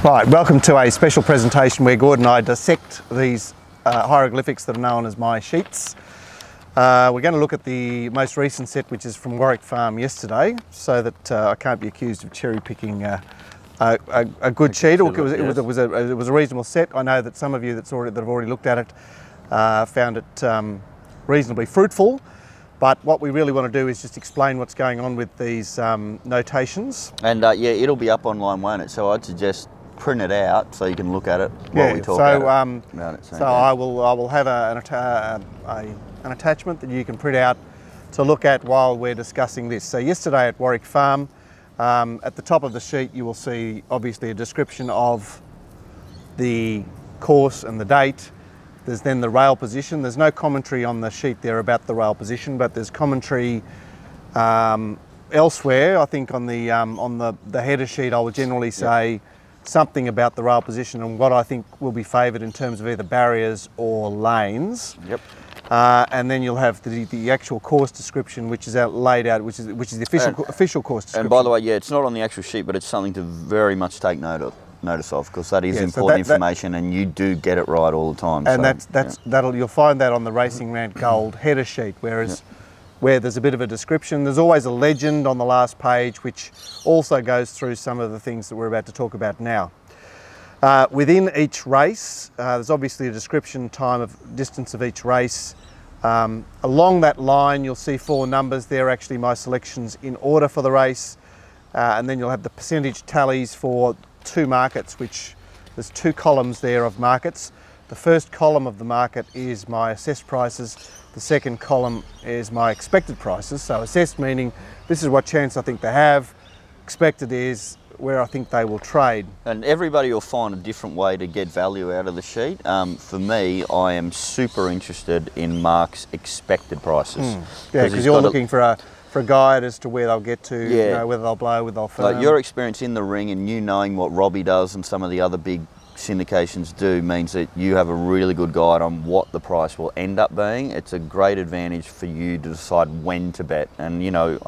Right, welcome to a special presentation where Gordon and I dissect these hieroglyphics that are known as my sheets. We're going to look at the most recent set, which is from Warwick Farm yesterday, so that I can't be accused of cherry picking a good sheet. It was a reasonable set. I know that some of you that have already looked at it found it reasonably fruitful. But what we really want to do is just explain what's going on with these notations. And yeah, it'll be up online, won't it? So I'd suggest print it out so you can look at it while we talk about it. So I will have an attachment that you can print out to look at while we're discussing this. So yesterday at Warwick Farm, at the top of the sheet you will see obviously a description of the course and the date. There's then the rail position. There's no commentary on the sheet there about the rail position, but there's commentary elsewhere. I think on the header sheet I would generally say something about the rail position and what I think will be favoured in terms of either barriers or lanes. Yep. And then you'll have the actual course description, which is laid out, which is the official course description. And by the way, yeah, it's not on the actual sheet, but it's something to very much take notice of, because that is important information, and you do get it right all the time. And so, you'll find that on the Racing Rant Gold header sheet, whereas where there's a bit of a description, there's always a legend on the last page, which also goes through some of the things that we're about to talk about now. Within each race, there's obviously a description, time of distance of each race. Along that line, you'll see 4 numbers. They're actually my selections in order for the race. And then you'll have the percentage tallies for 2 markets, which there's 2 columns there of markets. The first column of the market is my assessed prices. The second column is my expected prices. So assessed meaning this is what chance I think they have. Expected is where I think they will trade. And everybody will find a different way to get value out of the sheet. For me, I am super interested in Mark's expected prices. Yeah, because you're looking for a guide as to where they'll get to, you know, whether they'll blow, whether they'll firm. Like your experience in the ring and you knowing what Robbie does and some of the other big syndications do means that you have a really good guide on what the price will end up being. It's a great advantage for you to decide when to bet. And you know,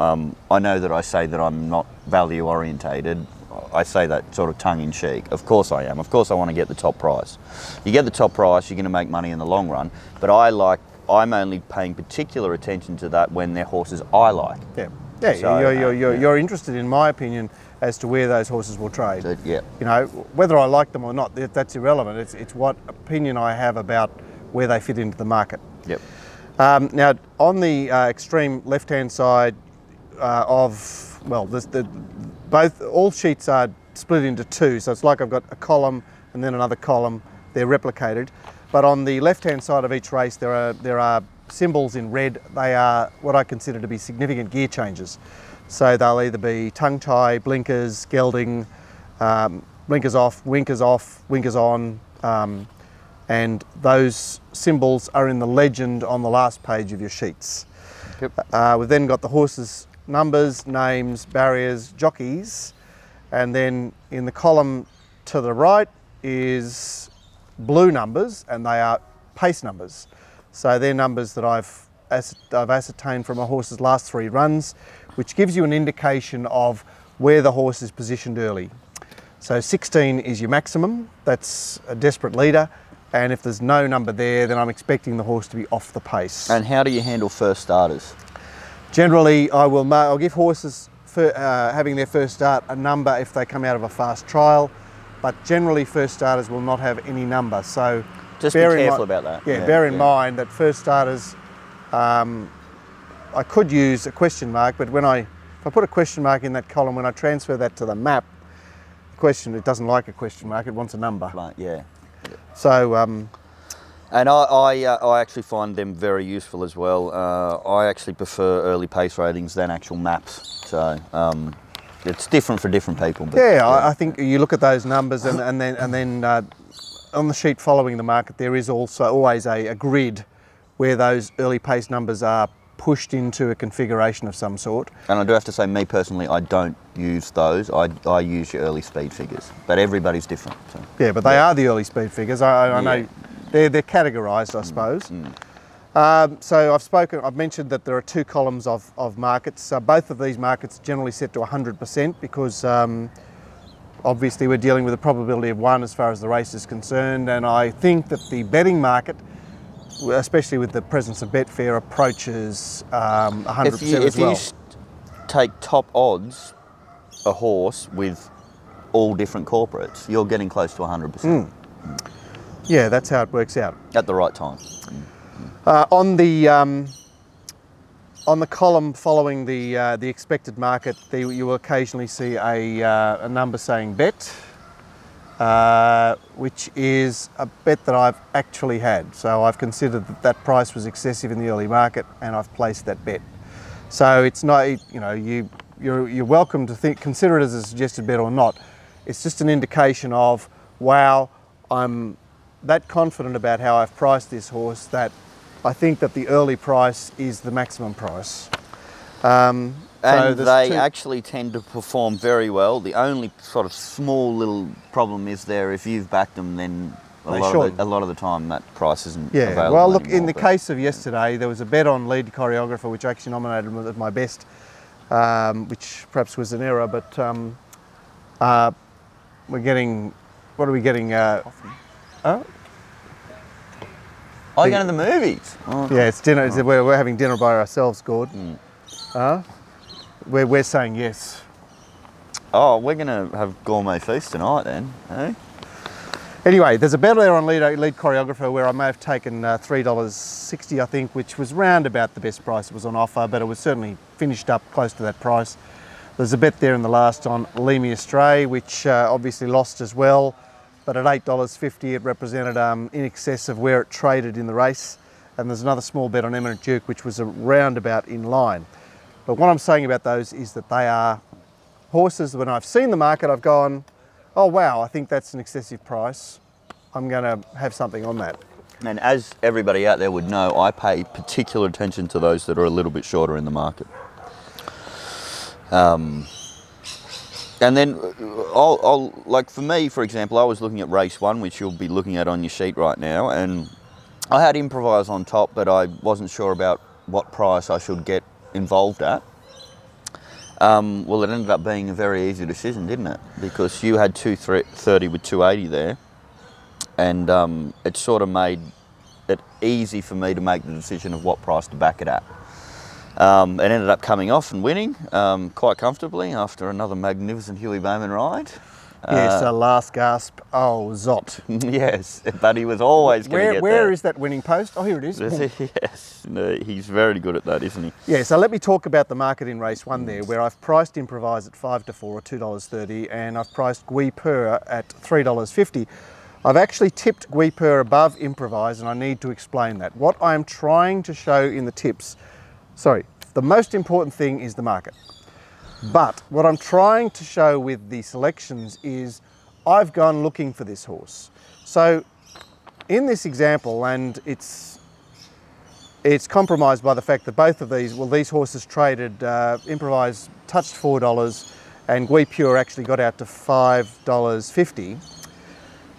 I know that I say that I'm not value orientated. I say that sort of tongue in cheek. Of course I am. Of course I want to get the top price. You get the top price, you're going to make money in the long run. But I'm only paying particular attention to that when they're horses I like. Yeah, so, you're interested, in my opinion, as to where those horses will trade. So, yeah. You know, whether I like them or not, that's irrelevant. It's what opinion I have about where they fit into the market. Yep. Now, on the extreme left-hand side all sheets are split into 2, so it's like I've got a column and then another column. They're replicated. But on the left-hand side of each race, there are symbols in red. They are what I consider to be significant gear changes. So they'll either be tongue tie, blinkers, gelding, blinkers off, winkers on, and those symbols are in the legend on the last page of your sheets. Yep. We've then got the horses' numbers, names, barriers, jockeys, and then in the column to the right is blue numbers, and they are pace numbers. So they're numbers that I've ascertained from a horse's last 3 runs, which gives you an indication of where the horse is positioned early. So 16 is your maximum, that's a desperate leader, and if there's no number there, then I'm expecting the horse to be off the pace. And how do you handle first starters? Generally, I'll give horses having their first start a number if they come out of a fast trial, but generally first starters will not have any number. So just be careful about that. Yeah, bear in mind that first starters, I could use a question mark, but if I put a question mark in that column, when I transfer that to the map, it doesn't like a question mark, it wants a number. Right, yeah. So, and I actually find them very useful as well. I actually prefer early pace ratings than actual maps. So it's different for different people. But, I think you look at those numbers and then on the sheet following the market, there is also always a grid where those early pace numbers are pushed into a configuration of some sort. And I do have to say, me personally, I don't use those. I use your early speed figures, but everybody's different. So. Yeah, but they are the early speed figures. I know they're categorised, I suppose. So I've mentioned that there are 2 columns of markets. Both of these markets generally set to 100% because obviously we're dealing with a probability of 1 as far as the race is concerned, and I think that the betting market, especially with the presence of Betfair, approaches 100% as well. If you take top odds a horse with all different corporates, you're getting close to 100%. Yeah, that's how it works out. At the right time. On the column following the expected market, you will occasionally see a number saying bet, which is a bet that I've actually had. So I've considered that that price was excessive in the early market, and I've placed that bet. So it's not, you know, you're welcome to consider it as a suggested bet or not. It's just an indication of, wow, I'm that confident about how I've priced this horse that I think that the early price is the maximum price. And they actually tend to perform very well. The only sort of small little problem is there, if you've backed them, then a lot of the time that price isn't available. Well, look, anymore, in the case of yesterday, there was a bet on lead choreographer, which I actually nominated as my best, which perhaps was an error, but we're getting, what are we getting? Oh, you're going to the movies? Oh, yeah, it's dinner. Oh. We're having dinner by ourselves, Gord. We're saying yes. Oh, we're going to have gourmet feast tonight then, eh? Anyway, there's a bet there on lead choreographer where I may have taken $3.60, I think, which was round about the best price it was on offer, but it was certainly finished up close to that price. There's a bet there in the last on Lead Me Astray, which obviously lost as well. But at $8.50 it represented in excess of where it traded in the race. And there's another small bet on Eminent Duke, which was a roundabout in line. But what I'm saying about those is that they are horses that when I've seen the market, I've gone, oh wow, I think that's an excessive price. I'm going to have something on that. And as everybody out there would know, I pay particular attention to those that are a little bit shorter in the market. And then, like for me, for example, I was looking at race 1, which you'll be looking at on your sheet right now, and I had Improvise on top, but I wasn't sure about what price I should get involved at. Well, it ended up being a very easy decision, didn't it? Because you had 230 with 280 there, and it sort of made it easy for me to make the decision of what price to back it at. It ended up coming off and winning quite comfortably after another magnificent Huey Bowman ride. Yes, a last gasp, oh, Zott. Yes, but he was always going to get Where there. Is that winning post? Oh, here it is. Yes, no, he's very good at that, isn't he? Yeah, so let me talk about the market in race 1 there, where I've priced Improvise at 5 to 4 or $2.30, and I've priced Gordo and Pearla at $3.50. I've actually tipped Gordo and Pearla above Improvise, and I need to explain that. What I'm trying to show in the tips, the most important thing is the market. But what I'm trying to show with the selections is I've gone looking for this horse. So in this example, and it's compromised by the fact that both of these horses traded, Improvise touched $4 and Gordo and Pearla actually got out to $5.50.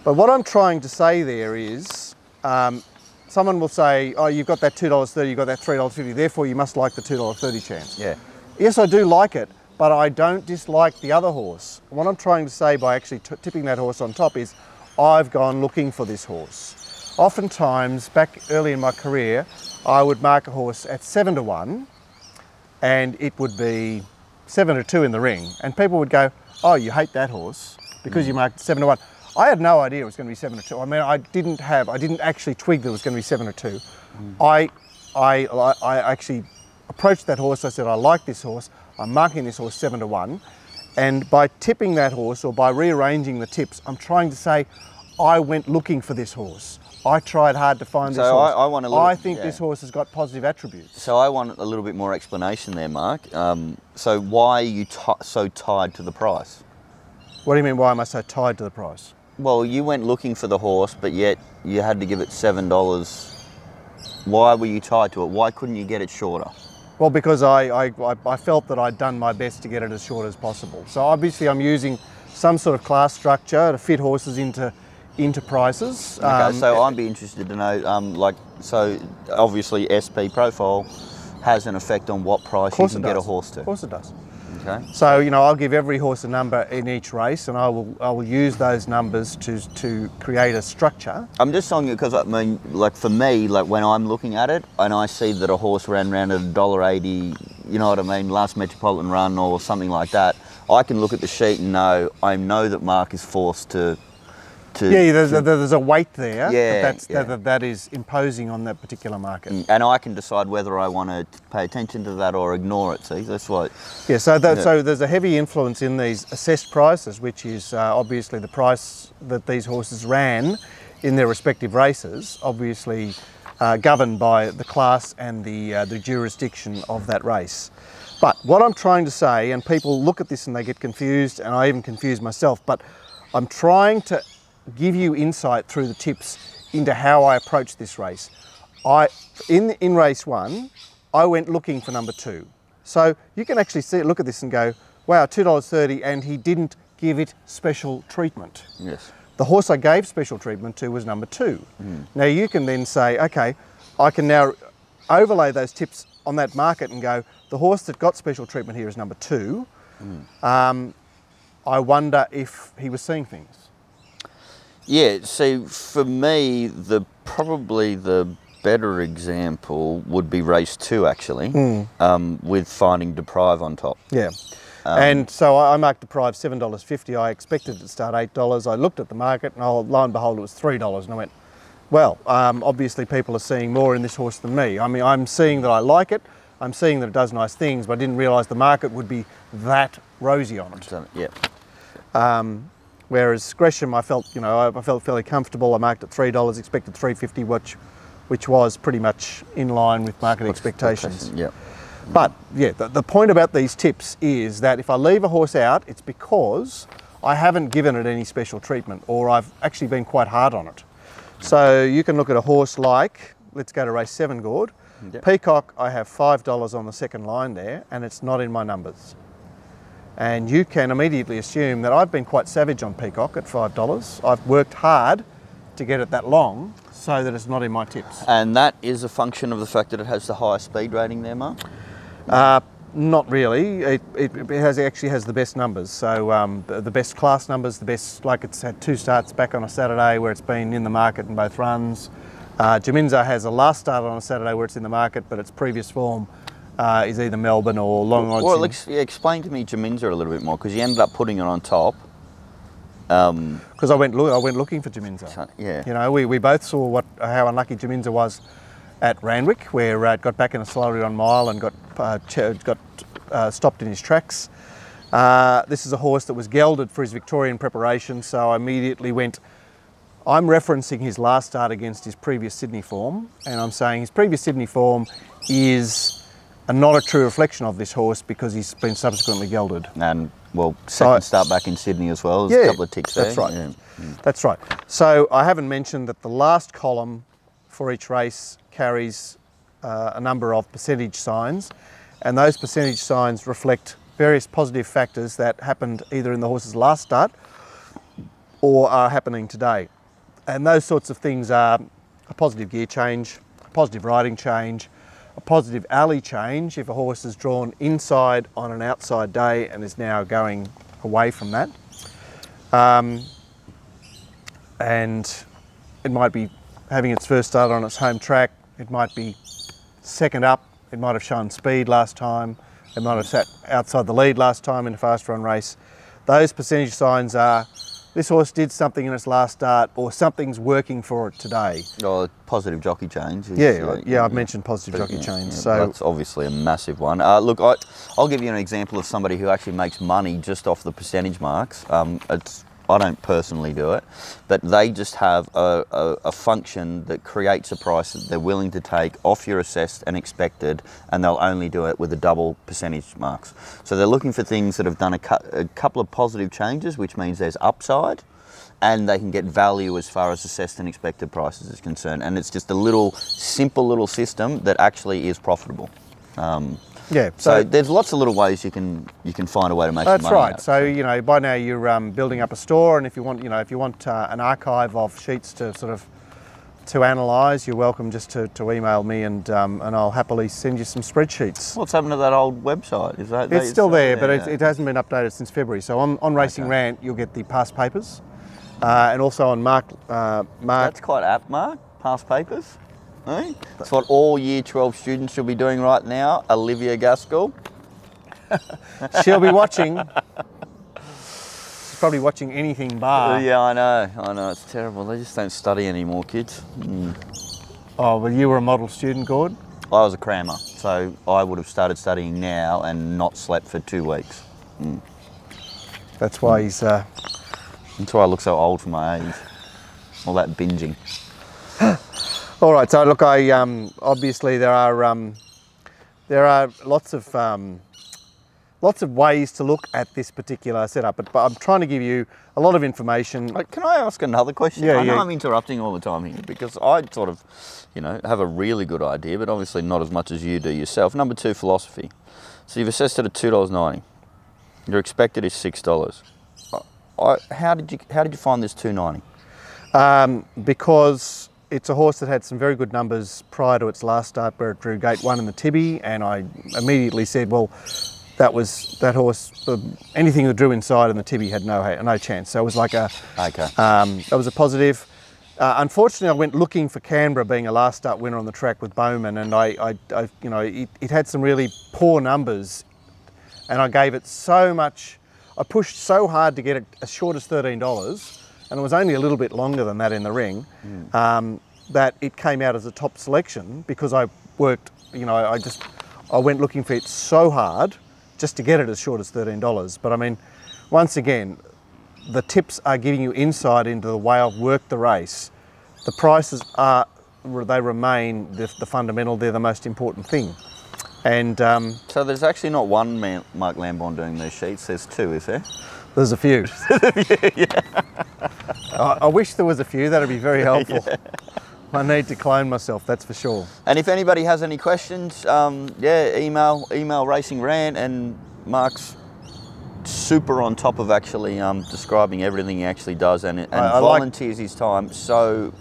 But what I'm trying to say there is, someone will say, oh, you've got that $2.30, you've got that $3.50, therefore you must like the $2.30 chance. Yeah. Yes, I do like it, but I don't dislike the other horse. And what I'm trying to say by actually tipping that horse on top is, I've gone looking for this horse. Oftentimes, back early in my career, I would mark a horse at 7 to 1, and it would be 7 to 2 in the ring. And people would go, oh, you hate that horse because you marked 7 to 1. I had no idea it was going to be 7 to 2. I mean, I didn't actually twig that it was going to be 7 to 2. I actually approached that horse. I said, I like this horse. I'm marking this horse 7 to 1. And by tipping that horse, or by rearranging the tips, I'm trying to say, I went looking for this horse. I tried hard to find this horse. I think this horse has got positive attributes. So I want a little bit more explanation there, Mark. So why are you so tied to the price? What do you mean, why am I so tied to the price? Well, you went looking for the horse, but yet you had to give it $7. Why were you tied to it? Why couldn't you get it shorter? Well, because I felt that I'd done my best to get it as short as possible. So obviously I'm using some sort of class structure to fit horses into prices. Okay, so I'd be interested to know, so obviously SP profile has an effect on what price you can get a horse to. Of course it does. Okay. So, you know, I'll give every horse a number in each race, and I will use those numbers to create a structure. I'm just telling you because, I mean, like for me, like when I'm looking at it and I see that a horse ran around at $1.80, you know what I mean, last Metropolitan Run or something like that, I can look at the sheet and I know that Mark is forced to there's a weight there that is imposing on that particular market. And I can decide whether I want to pay attention to that or ignore it, see, that's what... Yeah, so there's a heavy influence in these assessed prices, which is obviously the price that these horses ran in their respective races, obviously governed by the class and the jurisdiction of that race. But what I'm trying to say, and people look at this and they get confused, and I even confuse myself, but I'm trying to give you insight through the tips into how I approach this race. In race 1, I went looking for number 2. So you can actually look at this and go, wow, $2.30, and he didn't give it special treatment. Yes. The horse I gave special treatment to was number 2. Now you can then say, okay, I can now overlay those tips on that market and go, the horse that got special treatment here is number 2. I wonder if he was seeing things. Yeah, see, for me, probably the better example would be race 2, actually, with Finding Deprive on top. Yeah, and so I marked Deprive $7.50. I expected it to start $8. I looked at the market, and lo and behold, it was $3. And I went, well, obviously people are seeing more in this horse than me. I mean, I'm seeing that I like it. I'm seeing that it does nice things, but I didn't realise the market would be that rosy on it. Yeah. Whereas Gresham, I felt fairly comfortable. I marked at $3, expected $3.50, which was pretty much in line with market expectations. Yeah. But yeah, the point about these tips is that if I leave a horse out, it's because I haven't given it any special treatment, or I've actually been quite hard on it. So you can look at a horse like, let's go to race 7, Gord. Yep. Peacock, I have $5 on the second line there, and it's not in my numbers. And you can immediately assume that I've been quite savage on Peacock at $5. I've worked hard to get it that long so that it's not in my tips. And that is a function of the fact that it has the highest speed rating there, Mark? Not really. It actually has the best numbers. So the best class numbers, the best, like it's had 2 starts back on a Saturday where it's been in the market in both runs. Jaminza has a last start on a Saturday where it's in the market, but its previous form is either Melbourne or long odds. Well, explain to me Jaminza a little bit more, because you ended up putting it on top. Because I went looking for Jaminza. So, yeah. You know, we both saw how unlucky Jaminza was at Randwick, where it got back in a slowly run mile and got stopped in his tracks. This is a horse that was gelded for his Victorian preparation, so I immediately went. I'm referencing his last start against his previous Sydney form, and I'm saying his previous Sydney form is not a true reflection of this horse because he's been subsequently gelded. And, well, second start back in Sydney as well. There's a couple of ticks there. That's right. Yeah. That's right. So I haven't mentioned that the last column for each race carries a number of percentage signs, and those percentage signs reflect various positive factors that happened either in the horse's last start or are happening today. And those sorts of things are a positive gear change, a positive riding change, a positive alley change if a horse is drawn inside on an outside day and is now going away from that. And it might be having its first start on its home track, it might be second up, it might have shown speed last time, it might have sat outside the lead last time in a fast run race. Those percentage signs are this horse did something in its last start, or something's working for it today. Oh, positive jockey change. I've mentioned positive jockey change. Yeah, so that's obviously a massive one. Look, I'll give you an example of somebody who actually makes money just off the percentage marks. I don't personally do it, but they just have a function that creates a price that they're willing to take off your assessed and expected, and they'll only do it with the double percentage marks. So they're looking for things that have done a couple of positive changes, which means there's upside, and they can get value as far as assessed and expected prices is concerned. And it's just a simple little system that actually is profitable. So there's lots of little ways you can find a way to make some money. That's right. So you know, by now you're building up a store, and if you want an archive of sheets to sort of to analyse, you're welcome just to email me, and I'll happily send you some spreadsheets. What's happened to that old website? Is that It's still there, but it hasn't been updated since February. So on Racing Rant, you'll get the past papers, and also on Mark. That's quite apt, Mark. Past papers. Eh? That's what all Year 12 students should be doing right now. Olivia Gaskell. She'll be watching. She's probably watching anything bar. Yeah, I know, it's terrible. They just don't study anymore, kids. Oh, well, you were a model student, Gord? I was a crammer, so I would have started studying now and not slept for 2 weeks. That's why he's... That's why I look so old for my age. All that binging. All right, so look, I obviously there are lots of ways to look at this particular setup, but I'm trying to give you a lot of information. Can I ask another question? Yeah, I know I'm interrupting all the time here because I sort of, have a really good idea, but obviously not as much as you do yourself. Number 2, philosophy. So you've assessed it at $2.90. Your expected is $6. How did you find this $2.90? Because it's a horse that had some very good numbers prior to its last start, where it drew gate 1 in the Tibby, and I immediately said, well, that horse, anything that drew inside in the Tibby had no chance. So it was like that was a positive. Unfortunately, I went looking for Canberra being a last start winner on the track with Bowman, and it had some really poor numbers, and I gave it so much. I pushed so hard to get it as short as $13, and it was only a little bit longer than that in the ring, that it came out as a top selection because I worked, I went looking for it so hard just to get it as short as $13. But I mean, once again, the tips are giving you insight into the way I've worked the race. The prices they remain the fundamental, they're the most important thing. And so there's actually not one Mark Lamborn doing these sheets, there's 2, is there? There's a few. I wish there was a few, that'd be very helpful. Yeah. I need to clone myself, that's for sure. And if anybody has any questions, email Racing Rant, and Mark's super on top of actually describing everything he actually does, and volunteers his time so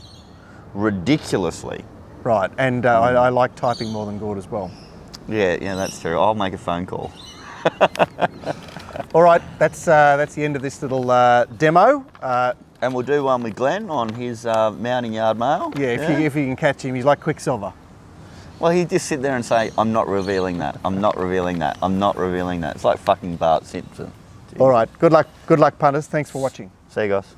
ridiculously. Right, and I like typing more than Gord as well. Yeah, that's true. I'll make a phone call. All right, that's the end of this little demo. And we'll do one with Glenn on his mounting yard mail. Yeah, if you can catch him, he's like Quicksilver. Well, he'd just sit there and say, I'm not revealing that, I'm not revealing that, I'm not revealing that. It's like fucking Bart Simpson. Jeez. All right, good luck punters. Thanks for watching. See you guys.